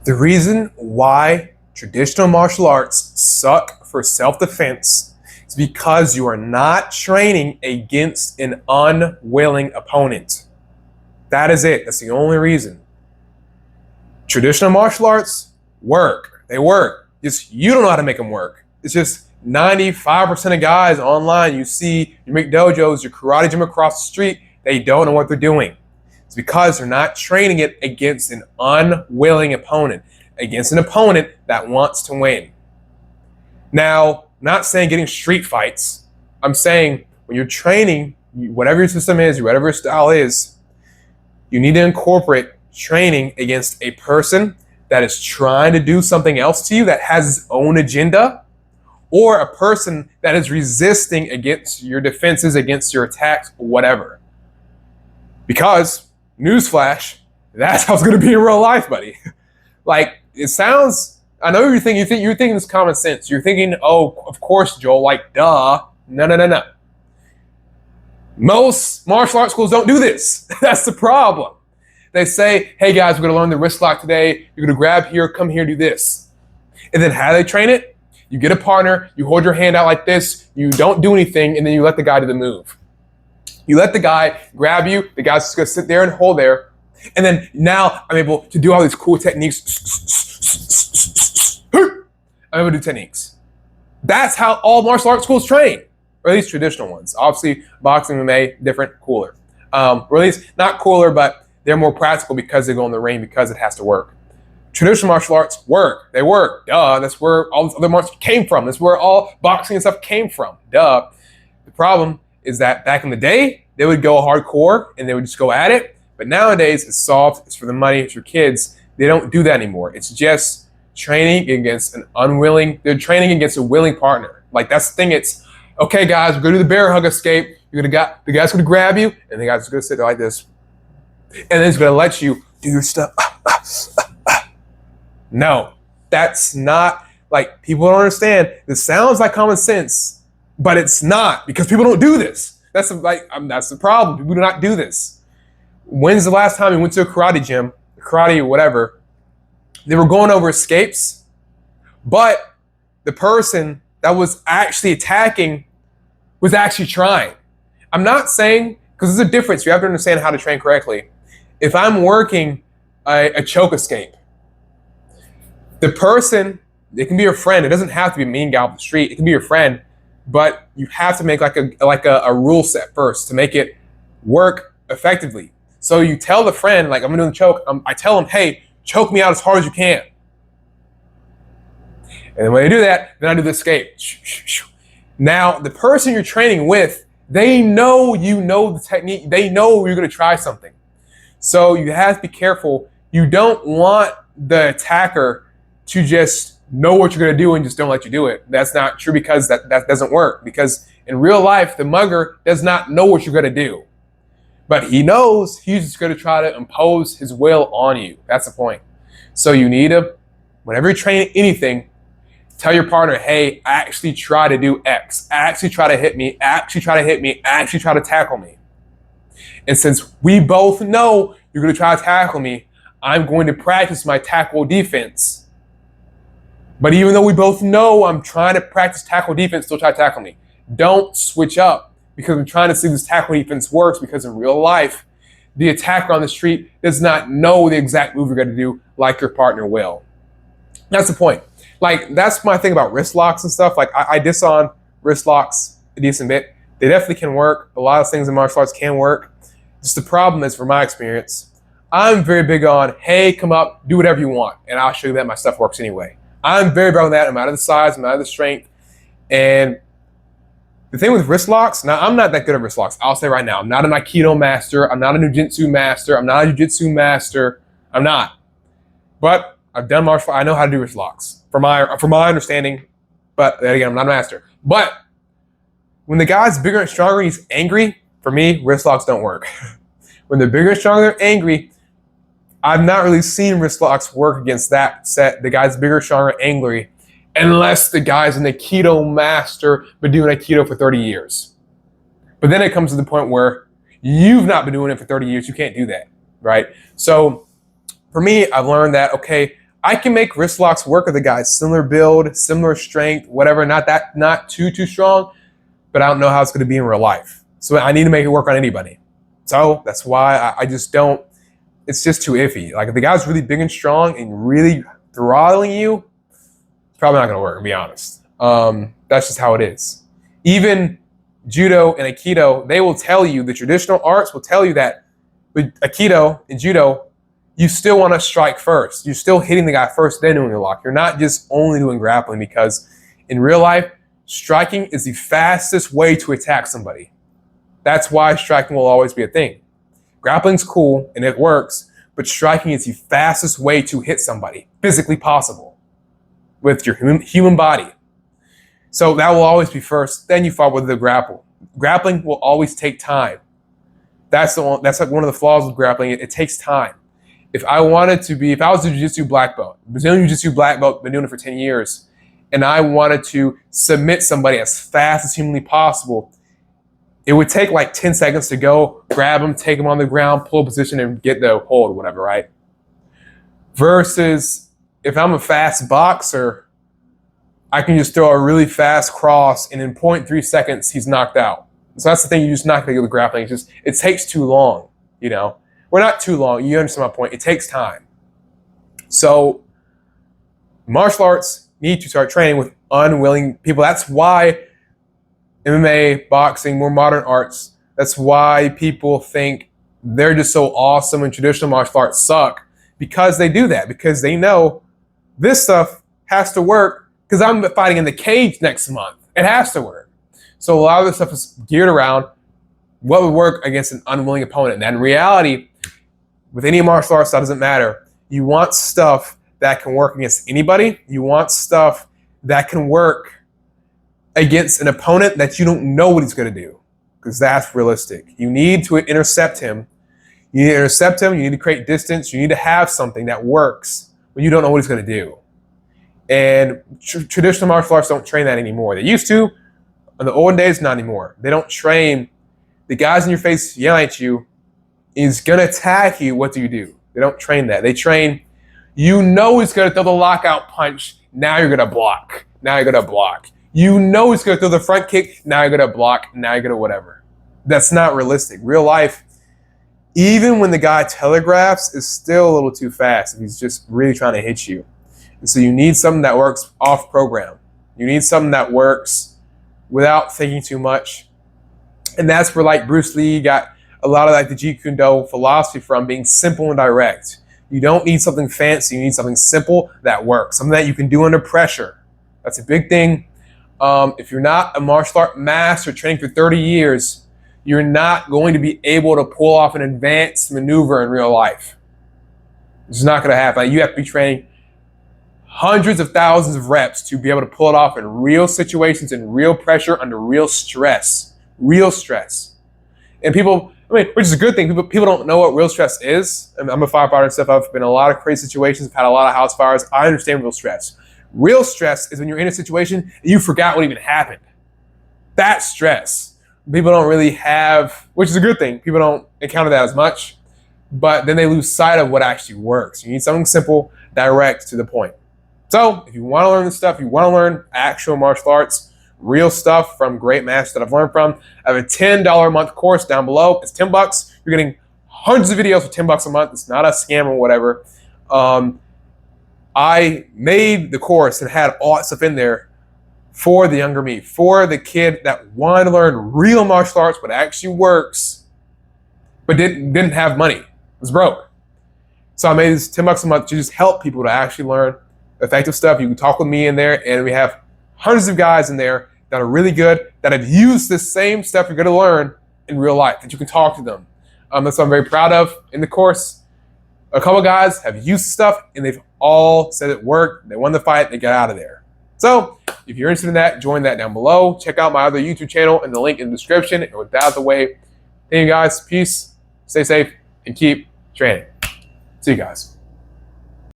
The reason why traditional martial arts suck for self-defense is because you are not training against an unwilling opponent. That is it. That's the only reason. Traditional martial arts work. They work. Just you don't know how to make them work. It's just 95% of guys online you see, you make dojos, your karate gym across the street, they don't know what they're doing. It's because they're not training it against an unwilling opponent, against an opponent that wants to win. Now, not saying getting street fights. I'm saying when you're training, whatever your system is, whatever your style is, you need to incorporate training against a person that is trying to do something else to you, that has its own agenda, or a person that is resisting against your defenses, against your attacks, whatever. Because, newsflash, that's how it's going to be in real life, buddy. Like, it sounds, I know you're thinking it's common sense. You're thinking, oh, of course, Joel, like, duh. No. Most martial arts schools don't do this. That's the problem. They say, hey guys, we're going to learn the wrist lock today. You're going to grab here, come here, do this. And then how do they train it? You get a partner, you hold your hand out like this, you don't do anything, and then you let the guy do the move. You let the guy grab you, the guy's just going to sit there and hold there. And then now I'm able to do all these cool techniques. I'm able to do techniques. That's how all martial arts schools train, or at least traditional ones. Obviously, boxing, MMA, different, cooler. Or at least not cooler, but they're more practical because they go in the ring, because it has to work. Traditional martial arts work. They work. Duh. That's where all this other martial came from. That's where all boxing and stuff came from. Duh. The problem is that back in the day, they would go hardcore and they would just go at it. But nowadays, it's soft. It's for the money. It's for kids. They don't do that anymore. It's just training against an unwilling. They're training against a willing partner. Like, that's the thing. It's, okay, guys, we're going to do the bear hug escape. The guy's going to grab you, and the guy's going to sit there like this. And then he's going to let you do your stuff. No, that's not, like, people don't understand. This sounds like common sense, but it's not, because people don't do this. That's the problem. People do not do this. When's the last time you went to a karate gym, karate or whatever, they were going over escapes, but the person that was actually attacking was actually trying. I'm not saying, because there's a difference. You have to understand how to train correctly. If I'm working a choke escape, the person, it can be your friend. It doesn't have to be a mean guy off the street. It can be your friend, but you have to make like a rule set first to make it work effectively. So you tell the friend, like, I'm gonna do the choke. I tell him, hey, choke me out as hard as you can. And then when I do that, then I do the escape. Now, the person you're training with, they know you know the technique. They know you're gonna try something. So you have to be careful. You don't want the attacker to just know what you're going to do and just don't let you do it. That's not true, because that doesn't work. Because in real life, the mugger does not know what you're going to do. But he knows he's just going to try to impose his will on you. That's the point. So you need to, whenever you're training anything, tell your partner, hey, actually try to do X. Actually try to hit me. Actually try to hit me. Actually try to tackle me. And since we both know you're going to try to tackle me, I'm going to practice my tackle defense. But even though we both know I'm trying to practice tackle defense, still try to tackle me. Don't switch up, because I'm trying to see if this tackle defense works, because in real life, the attacker on the street does not know the exact move you're going to do like your partner will. That's the point. Like, that's my thing about wrist locks and stuff. Like, I diss on wrist locks a decent bit. They definitely can work. A lot of things in martial arts can work. Just the problem is, from my experience, I'm very big on, hey, come up, do whatever you want, and I'll show you that my stuff works anyway. I'm very big on that. I'm out of the size, I'm out of the strength. And the thing with wrist locks, now I'm not that good at wrist locks. I'll say right now, I'm not an Aikido master. I'm not a Jiu-Jitsu master. I'm not a Jiu-Jitsu master. I'm not. But I've done martial arts. I know how to do wrist locks from my understanding. But then again, I'm not a master. But when the guy's bigger and stronger, he's angry, for me, wrist locks don't work. When they're bigger and stronger, they're angry, I've not really seen wrist locks work against that set. The guy's bigger, stronger, angry, unless the guy's an Aikido master, been doing Aikido for 30 years. But then it comes to the point where you've not been doing it for 30 years. You can't do that, right? So for me, I've learned that, okay, I can make wrist locks work with a guy, similar build, similar strength, whatever, not too strong, but I don't know how it's going to be in real life. So I need to make it work on anybody. So that's why I just don't, it's just too iffy. Like if the guy's really big and strong and really throttling you, it's probably not going to work, to be honest. That's just how it is. Even judo and aikido, they will tell you, the traditional arts will tell you that with aikido and judo, you still want to strike first. You're still hitting the guy first, then doing the lock. You're not just only doing grappling, because in real life, striking is the fastest way to attack somebody. That's why striking will always be a thing. Grappling's cool and it works, but striking is the fastest way to hit somebody, physically possible, with your human body. So that will always be first, then you follow with the grapple. Grappling will always take time. That's like one of the flaws with grappling. It takes time. If I was a jiu-jitsu black belt, Brazilian jiu-jitsu black belt, been doing it for 10 years, and I wanted to submit somebody as fast as humanly possible, it would take like 10 seconds to go, grab them, take them on the ground, pull a position, and get the hold or whatever, right? Versus if I'm a fast boxer, I can just throw a really fast cross, and in 0.3 seconds, he's knocked out. So that's the thing, you just not going to get with grappling. It takes too long, you know? Well, not too long. You understand my point. It takes time. So martial arts need to start training with unwilling people. That's why MMA, boxing, more modern arts, that's why people think they're just so awesome and traditional martial arts suck, because they do that, because they know this stuff has to work because I'm fighting in the cage next month. It has to work. So a lot of this stuff is geared around what would work against an unwilling opponent. And in reality, with any martial arts, that doesn't matter. You want stuff that can work against anybody. You want stuff that can work against an opponent that you don't know what he's going to do, because that's realistic. You need to intercept him. You need to intercept him. You need to create distance. You need to have something that works when you don't know what he's going to do. And traditional martial arts don't train that anymore. They used to. In the olden days, not anymore. They don't train the guys in your face yelling at you is going to attack you. What do you do? They don't train that. They train, you know he's going to throw the lockout punch. Now you're going to block. Now you're going to block. You know he's going to throw the front kick. Now you're going to block. Now you're going to whatever. That's not realistic. Real life, even when the guy telegraphs, is still a little too fast if he's just really trying to hit you. And so you need something that works off program. You need something that works without thinking too much. And that's where like Bruce Lee got a lot of like the Jeet Kune Do philosophy from, being simple and direct. You don't need something fancy. You need something simple that works, something that you can do under pressure. That's a big thing. If you're not a martial art master training for 30 years, you're not going to be able to pull off an advanced maneuver in real life. It's not going to happen. Like, you have to be training hundreds of thousands of reps to be able to pull it off in real situations, in real pressure, under real stress. Real stress. And people, which is a good thing, people don't know what real stress is. I'm a firefighter and stuff. I've been in a lot of crazy situations. I've had a lot of house fires. I understand real stress. Real stress is when you're in a situation and you forgot what even happened. That's stress. People don't really have, which is a good thing. People don't encounter that as much, but then they lose sight of what actually works. You need something simple, direct, to the point. So if you want to learn this stuff, you want to learn actual martial arts, real stuff from great masters that I've learned from, I have a $10 a month course down below. It's $10. You're getting hundreds of videos for $10 a month. It's not a scam or whatever. I made the course and had all that stuff in there for the younger me, for the kid that wanted to learn real martial arts, but actually works, but didn't have money, was broke. So I made this $10 a month to just help people to actually learn effective stuff. You can talk with me in there, and we have hundreds of guys in there that are really good, that have used this same stuff you're going to learn in real life, that you can talk to them. That's what I'm very proud of in the course. A couple guys have used the stuff, and they've all said it worked. They won the fight. They got out of there. So if you're interested in that, join that down below. Check out my other YouTube channel and the link in the description. And with that out of the way, thank you guys. Peace. Stay safe and keep training. See you guys.